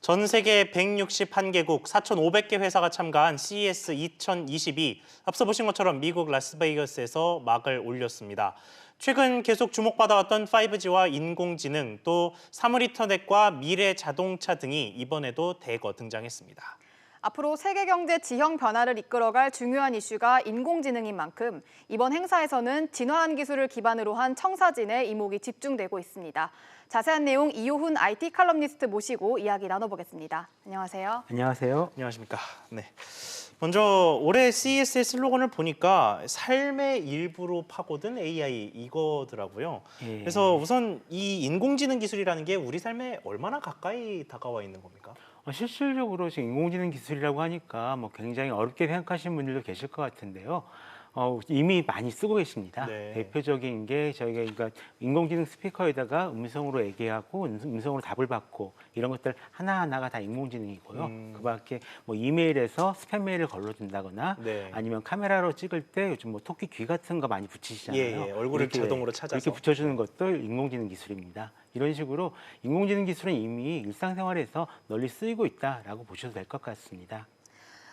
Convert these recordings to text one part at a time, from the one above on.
전 세계 161개국 4,500개 회사가 참가한 CES 2022. 앞서 보신 것처럼 미국 라스베이거스에서 막을 올렸습니다. 최근 계속 주목받아왔던 5G와 인공지능, 또 사물 인터넷과 미래 자동차 등이 이번에도 대거 등장했습니다. 앞으로 세계 경제 지형 변화를 이끌어갈 중요한 이슈가 인공지능인 만큼 이번 행사에서는 진화한 기술을 기반으로 한 청사진에 이목이 집중되고 있습니다. 자세한 내용 이효훈 IT 칼럼니스트 모시고 이야기 나눠보겠습니다. 안녕하세요. 안녕하세요. 안녕하십니까. 네. 먼저 올해 CES의 슬로건을 보니까 삶의 일부로 파고든 AI 이거더라고요. 예. 그래서 우선 이 인공지능 기술이라는 게 우리 삶에 얼마나 가까이 다가와 있는 겁니까? 실질적으로 지금 인공지능 기술이라고 하니까 뭐 굉장히 어렵게 생각하시는 분들도 계실 것 같은데요. 이미 많이 쓰고 계십니다. 네. 대표적인 게 저희가 그러니까 인공지능 스피커에다가 음성으로 얘기하고 음성으로 답을 받고 이런 것들 하나하나가 다 인공지능이고요. 그밖에 뭐 이메일에서 스팸 메일을 걸러준다거나 네. 아니면 카메라로 찍을 때 요즘 뭐 토끼 귀 같은 거 많이 붙이시잖아요. 예, 얼굴을 이렇게, 자동으로 찾아서. 이렇게 붙여주는 것도 인공지능 기술입니다. 이런 식으로 인공지능 기술은 이미 일상생활에서 널리 쓰이고 있다라고 보셔도 될 것 같습니다.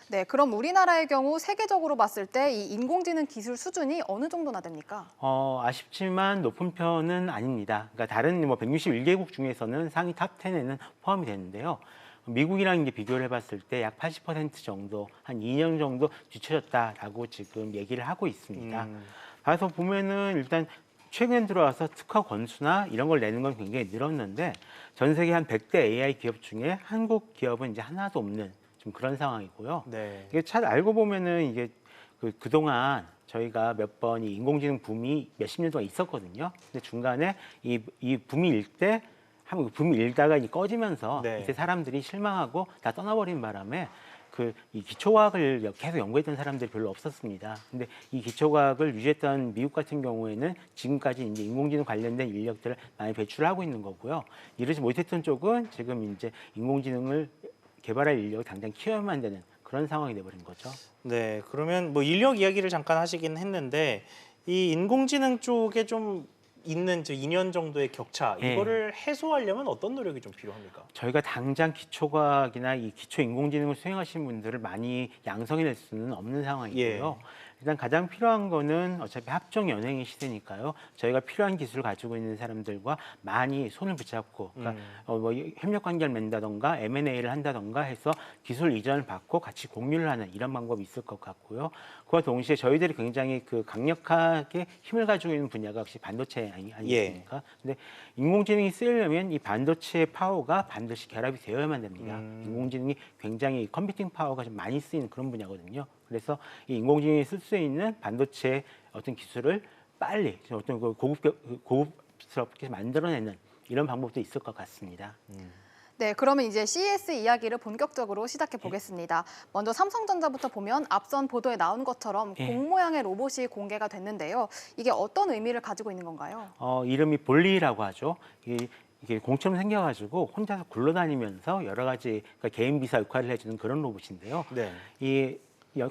네, 그럼 우리나라의 경우 세계적으로 봤을 때 이 인공지능 기술 수준이 어느 정도나 됩니까? 아쉽지만 높은 편은 아닙니다. 그러니까 다른 뭐 161개국 중에서는 상위 탑 10에는 포함이 되는데요. 미국이랑 이제 비교를 해봤을 때 약 80% 정도, 한 2년 정도 뒤처졌다라고 지금 얘기를 하고 있습니다. 그래서 보면은 일단 최근 들어와서 특허 건수나 이런 걸 내는 건 굉장히 늘었는데 전 세계 한 100대 AI 기업 중에 한국 기업은 이제 하나도 없는 좀 그런 상황이고요. 네. 이게 잘 알고 보면은 이게 그동안 저희가 몇 번 이 인공지능 붐이 몇십 년 동안 있었거든요. 근데 중간에 이 붐이 일 때 한 붐이 일다가 이제 꺼지면서 네. 이제 사람들이 실망하고 다 떠나버린 바람에 이 기초과학을 계속 연구했던 사람들이 별로 없었습니다. 근데 이 기초과학을 유지했던 미국 같은 경우에는 지금까지 이제 인공지능 관련된 인력들을 많이 배출하고 있는 거고요. 이러지 못했던 쪽은 지금 이제 인공지능을 개발할 인력을 당장 키워야만 되는 그런 상황이 돼버린 거죠. 네, 그러면 뭐 인력 이야기를 잠깐 하시긴 했는데 이 인공지능 쪽에 좀 있는 저 2년 정도의 격차, 예. 이거를 해소하려면 어떤 노력이 좀 필요합니까? 저희가 당장 기초과학이나 이 기초 인공지능을 수행하신 분들을 많이 양성해낼 수는 없는 상황이고요. 일단 가장 필요한 거는 어차피 합종 연행의 시대니까요. 저희가 필요한 기술을 가지고 있는 사람들과 많이 손을 붙잡고, 그러니까 뭐 협력 관계를 맺는다던가 M&A를 한다던가 해서 기술 이전을 받고 같이 공유를 하는 이런 방법이 있을 것 같고요. 그와 동시에 저희들이 굉장히 강력하게 힘을 가지고 있는 분야가 역시 반도체 아니겠습니까? 근데 인공지능이 쓰이려면 이 반도체의 파워가 반드시 결합이 되어야만 됩니다. 인공지능이 굉장히 컴퓨팅 파워가 좀 많이 쓰이는 그런 분야거든요. 그래서 이 인공지능이 쓸 수 있는 반도체 어떤 기술을 빨리 어떤 고급스럽게 만들어내는 이런 방법도 있을 것 같습니다. 네, 그러면 이제 CES 이야기를 본격적으로 시작해 보겠습니다. 먼저 삼성전자부터 보면 앞선 보도에 나온 것처럼 예. 공 모양의 로봇이 공개가 됐는데요. 이게 어떤 의미를 가지고 있는 건가요? 이름이 볼리라고 하죠. 이게 공처럼 생겨가지고 혼자서 굴러다니면서 여러 가지 그러니까 개인 비서 역할을 해주는 그런 로봇인데요. 네. 이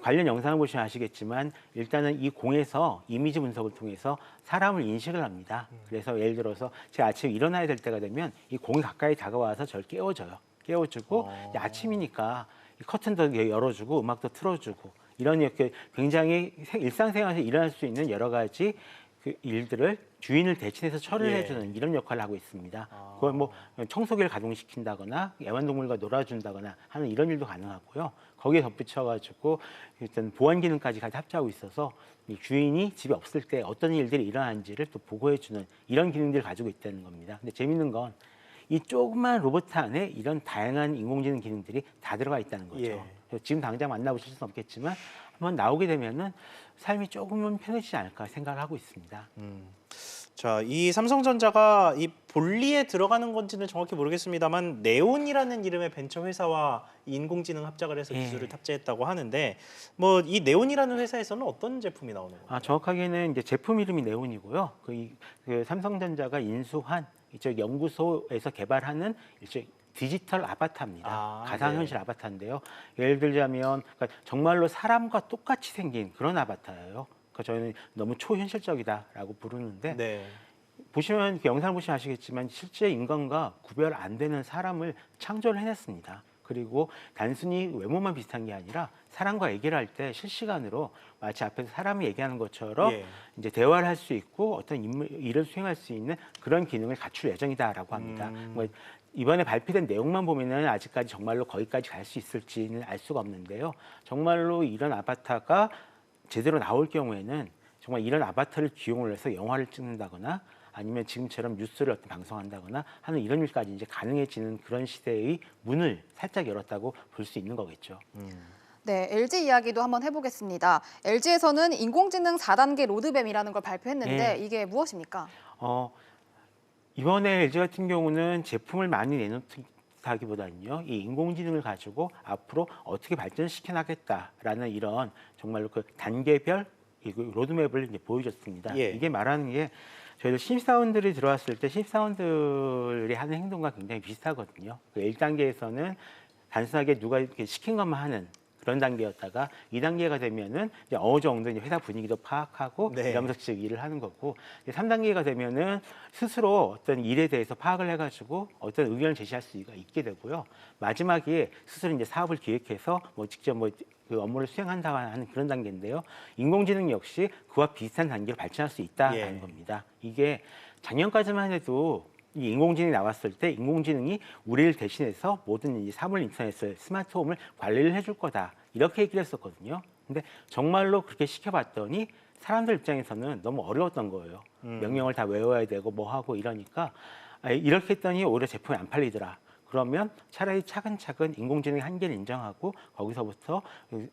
관련 영상을 보시면 아시겠지만 일단은 이 공에서 이미지 분석을 통해서 사람을 인식을 합니다. 그래서 예를 들어서 제가 아침에 일어나야 될 때가 되면 이 공이 가까이 다가와서 저를 깨워줘요. 깨워주고 이제 아침이니까 이 커튼도 열어주고 음악도 틀어주고 이런 이렇게 굉장히 일상생활에서 일어날 수 있는 여러 가지 그 일들을 주인을 대신해서 처리를 해주는 이런 역할을 하고 있습니다. 그걸 뭐 청소기를 가동시킨다거나 애완동물과 놀아준다거나 하는 이런 일도 가능하고요. 거기에 덧붙여가지고 일단 보안 기능까지 같이 합치하고 있어서 이 주인이 집에 없을 때 어떤 일들이 일어나는지를 또 보고해주는 이런 기능들을 가지고 있다는 겁니다. 근데 재밌는 건 이 조그만 로봇 안에 이런 다양한 인공지능 기능들이 다 들어가 있다는 거죠. 예. 그래서 지금 당장 만나보실 수는 없겠지만 한번 나오게 되면은 삶이 조금은 편해지지 않을까 생각을 하고 있습니다. 자, 이 삼성전자가 이 볼리에 들어가는 건지는 정확히 모르겠습니다만 네온이라는 이름의 벤처 회사와 인공지능 합작을 해서 기술을 탑재했다고 하는데 뭐 이 네온이라는 회사에서는 어떤 제품이 나오는 건가요? 정확하게는 이제 제품 이름이 네온이고요. 그 삼성전자가 인수한 이쪽 연구소에서 개발하는 일종 디지털 아바타입니다. 가상현실 아바타인데요. 예를 들자면 그러니까 정말로 사람과 똑같이 생긴 그런 아바타예요. 그러니까 저희는 너무 초현실적이다라고 부르는데 네. 보시면 그 영상을 보시면 아시겠지만 실제 인간과 구별 안 되는 사람을 창조를 해냈습니다. 그리고 단순히 외모만 비슷한 게 아니라 사람과 얘기를 할 때 실시간으로 마치 앞에서 사람이 얘기하는 것처럼 예. 이제 대화를 할 수 있고 어떤 일을 수행할 수 있는 그런 기능을 갖출 예정이다라고 합니다. 뭐 이번에 발표된 내용만 보면은 아직까지 정말로 거기까지 갈 수 있을지는 알 수가 없는데요. 정말로 이런 아바타가 제대로 나올 경우에는 정말 이런 아바타를 기용을 해서 영화를 찍는다거나 아니면 지금처럼 뉴스를 어떤 방송한다거나 하는 이런 일까지 이제 가능해지는 그런 시대의 문을 살짝 열었다고 볼 수 있는 거겠죠. 네, LG 이야기도 한번 해보겠습니다. LG에서는 인공지능 4단계 로드맵이라는 걸 발표했는데 이게 무엇입니까? 이번에 LG 같은 경우는 제품을 많이 내놓다기보다는요, 이 인공지능을 가지고 앞으로 어떻게 발전시켜 나겠다라는 이런 정말로 그 단계별 이 로드맵을 이제 보여줬습니다. 예. 이게 말하는 게 저희들 신입사원들이 들어왔을 때 신입사원들이 하는 행동과 굉장히 비슷하거든요. 그 1단계에서는 단순하게 누가 이렇게 시킨 것만 하는 그런 단계였다가 2단계가 되면은 이제 어느 정도 이제 회사 분위기도 파악하고 네. 이러면서 직접 일을 하는 거고 3단계가 되면은 스스로 어떤 일에 대해서 파악을 해가지고 어떤 의견을 제시할 수가 있게 되고요. 마지막에 스스로 이제 사업을 기획해서 뭐 직접 그 업무를 수행한다 하는 그런 단계인데요. 인공지능 역시 그와 비슷한 단계로 발전할 수 있다는 겁니다. 이게 작년까지만 해도 이 인공지능이 나왔을 때 인공지능이 우리를 대신해서 모든 이 사물 인터넷을 스마트홈을 관리를 해줄 거다 이렇게 얘기를 했었거든요. 근데 정말로 그렇게 시켜봤더니 사람들 입장에서는 너무 어려웠던 거예요. 명령을 다 외워야 되고 뭐 하고 이러니까 이렇게 했더니 오히려 제품이 안 팔리더라. 그러면 차라리 차근차근 인공지능의 한계를 인정하고 거기서부터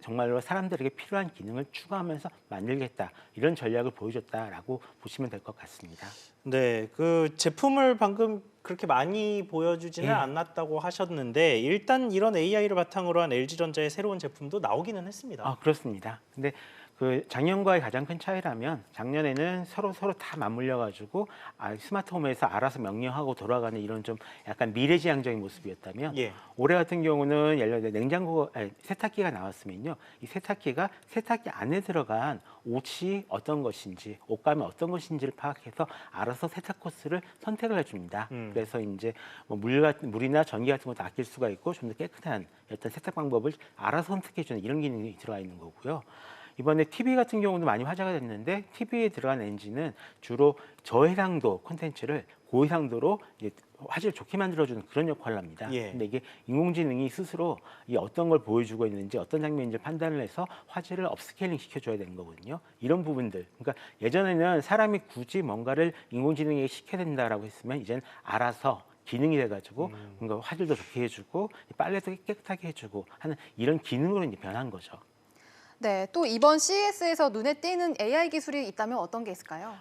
정말로 사람들에게 필요한 기능을 추가하면서 만들겠다 이런 전략을 보여줬다라고 보시면 될 것 같습니다. 네, 그 제품을 방금 그렇게 많이 보여주지는 예. 않았다고 하셨는데 일단 이런 AI를 바탕으로 한 LG전자의 새로운 제품도 나오기는 했습니다. 그렇습니다. 근데 그 작년과의 가장 큰 차이라면 작년에는 서로 다 맞물려 가지고 스마트홈에서 알아서 명령하고 돌아가는 이런 좀 약간 미래지향적인 모습이었다면 예. 올해 같은 경우는 예를 들어 세탁기가 나왔으면요. 이 세탁기가 세탁기 안에 들어간 옷이 어떤 것인지 옷감이 어떤 것인지를 파악해서 알아서 세탁 코스를 선택을 해줍니다. 그래서 이제 뭐 물이나 전기 같은 것도 아낄 수가 있고 좀 더 깨끗한 어떤 세탁 방법을 알아서 선택해주는 이런 기능이 들어가 있는 거고요. 이번에 TV 같은 경우도 많이 화제가 됐는데 TV에 들어간 엔진은 주로 저해상도 콘텐츠를 고해상도로 이제 화질을 좋게 만들어주는 그런 역할을 합니다. 예. 근데 이게 인공지능이 스스로 이 어떤 걸 보여주고 있는지 어떤 장면인지 판단을 해서 화질을 업스케일링 시켜줘야 되는 거거든요. 이런 부분들. 그러니까 예전에는 사람이 굳이 뭔가를 인공지능에게 시켜야 된다라고 했으면 이제는 알아서 기능이 돼가지고 뭔가 화질도 좋게 해주고 빨래도 깨끗하게 해주고 하는 이런 기능으로 이제 변한 거죠. 네, 또 이번 CES에서 눈에 띄는 AI 기술이 있다면 어떤 게 있을까요?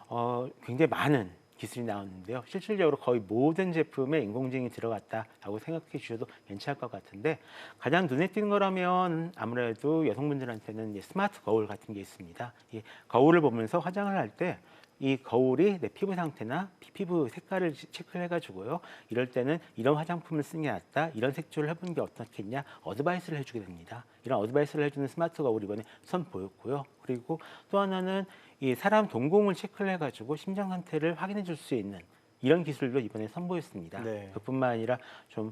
굉장히 많은 기술이 나왔는데요. 실질적으로 거의 모든 제품에 인공지능이 들어갔다라고 생각해 주셔도 괜찮을 것 같은데 가장 눈에 띄는 거라면 아무래도 여성분들한테는 이제 스마트 거울 같은 게 있습니다. 이 거울을 보면서 화장을 할 때 이 거울이 내 피부 상태나 피부 색깔을 체크를 해가지고요. 이럴 때는 이런 화장품을 쓰는 게 낫다. 이런 색조를 해보는 게 어떻겠냐. 어드바이스를 해주게 됩니다. 이런 어드바이스를 해주는 스마트 거울 이번에 선보였고요. 그리고 또 하나는 이 사람 동공을 체크를 해가지고 심장 상태를 확인해 줄 수 있는 이런 기술도 이번에 선보였습니다. 네. 그뿐만 아니라 좀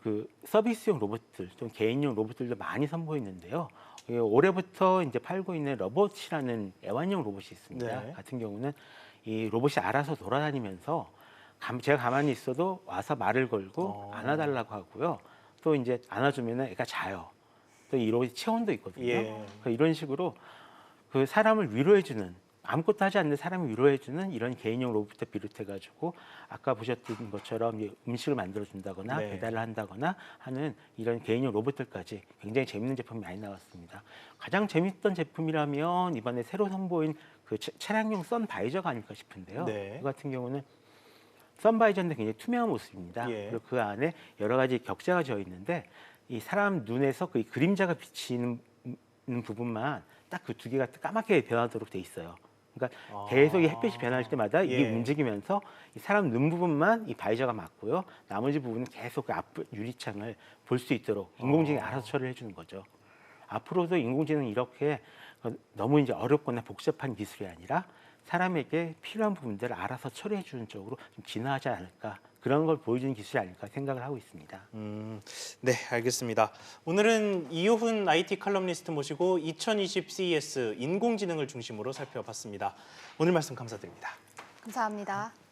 그 서비스용 로봇들, 좀 개인용 로봇들도 많이 선보이는데요. 올해부터 이제 팔고 있는 러봇이라는 애완용 로봇이 있습니다. 네. 같은 경우는 이 로봇이 알아서 돌아다니면서 제가 가만히 있어도 와서 말을 걸고 안아달라고 하고요. 또 이제 안아주면은 애가 자요. 또 이 로봇이 체온도 있거든요. 예. 그러니까 이런 식으로 그 사람을 위로해주는 아무것도 하지 않는 사람을 위로해주는 이런 개인용 로봇부터 비롯해가지고 아까 보셨던 것처럼 음식을 만들어준다거나 네. 배달을 한다거나 하는 이런 개인용 로봇들까지 굉장히 재밌는 제품이 많이 나왔습니다. 가장 재밌던 제품이라면 이번에 새로 선보인 그 차량용 선바이저가 아닐까 싶은데요. 네. 그 같은 경우는 선바이저인데 굉장히 투명한 모습입니다. 예. 그리고 그 안에 여러 가지 격자가 지어 있는데 이 사람 눈에서 그 그림자가 비치는 부분만 딱 그 두 개가 까맣게 변하도록 돼 있어요. 그러니까 계속 이 햇빛이 변할 때마다 이게 예. 움직이면서 이 사람 눈 부분만 이 바이저가 막고요. 나머지 부분은 계속 그 앞 유리창을 볼 수 있도록 인공지능이 알아서 처리를 해주는 거죠. 앞으로도 인공지능은 이렇게 너무 이제 어렵거나 복잡한 기술이 아니라 사람에게 필요한 부분들을 알아서 처리해 주는 쪽으로 좀 진화하지 않을까. 그런 걸 보여주는 기술이 아닐까 생각을 하고 있습니다. 네, 알겠습니다. 오늘은 이효훈 IT 칼럼니스트 모시고 2020 CES 인공지능을 중심으로 살펴봤습니다. 오늘 말씀 감사드립니다. 감사합니다.